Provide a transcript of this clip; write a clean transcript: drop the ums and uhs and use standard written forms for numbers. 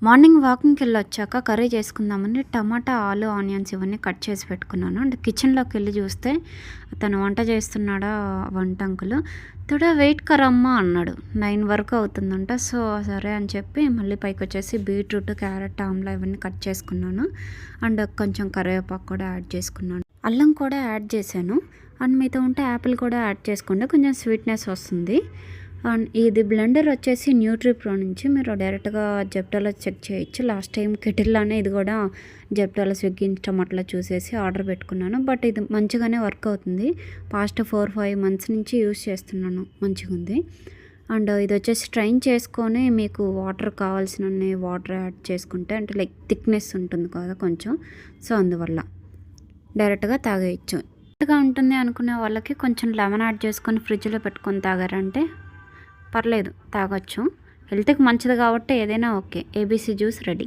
Morning వాకింగ్‌కి వెళ్ళొచ్చాక curry చేసుకుందామని టమాటా, ఆలు, ఆనియన్స్ ఇవన్నీ కట్ చేసి పెట్టుకున్నాను. అండ్ కిచెన్‌లోకి వెళ్ళి చూస్తే తను వంట చేస్తున్నాడా వంట అంకులు. "థోడా వెయిట్ కర్ అమ్మా" అన్నాడు. 9 వరకు అవుతుందంట. సో, సరే అని చెప్పి మళ్ళీ పైకొచ్చేసి బీట్రూట్, క్యారెట్, ఆమ్లా ఇవన్నీ కట్ చేసుకున్నాను. అండ్ కొంచెం కరివేపాకు కూడా యాడ్ చేసుకున్నాను. అల్లం కూడా యాడ్ చేశాను. అండ్ మీతో ఉంటే యాపిల్ కూడా యాడ్ చేసుకోండి. కొంచెం స్వీట్‌నెస్ వస్తుంది. అండ్ ఇది బ్లెండర్ వచ్చేసి న్యూట్రీ ప్రో నుంచి మీరు డైరెక్ట్గా జెప్టోలో చెక్ చేయొచ్చు. లాస్ట్ టైం కెటిల్లానే ఇది కూడా జెప్టోలో, స్విగ్గీ, ఇన్స్టామార్ట్లో చూసేసి ఆర్డర్ పెట్టుకున్నాను. బట్ ఇది మంచిగానే వర్క్ అవుతుంది. పాస్ట్ 4-5 మంత్స్ నుంచి యూస్ చేస్తున్నాను. మంచిగా ఉంది. అండ్ ఇది వచ్చేసి స్ట్రైన్ చేసుకొని మీకు వాటర్ కావాల్సినన్ని వాటర్ యాడ్ చేసుకుంటే అంటే లైక్ థిక్నెస్ ఉంటుంది కదా కొంచెం. సో, అందువల్ల డైరెక్ట్గా తాగేయచ్చు. గా ఉంటుంది అనుకునే వాళ్ళకి కొంచెం లెమన్ యాడ్ చేసుకొని ఫ్రిడ్జ్లో పెట్టుకొని తాగారంటే పర్లేదు తాగొచ్చు. హెల్త్‌కి మంచిది కాబట్టి ఏదైనా ఓకే. ABC juice ready.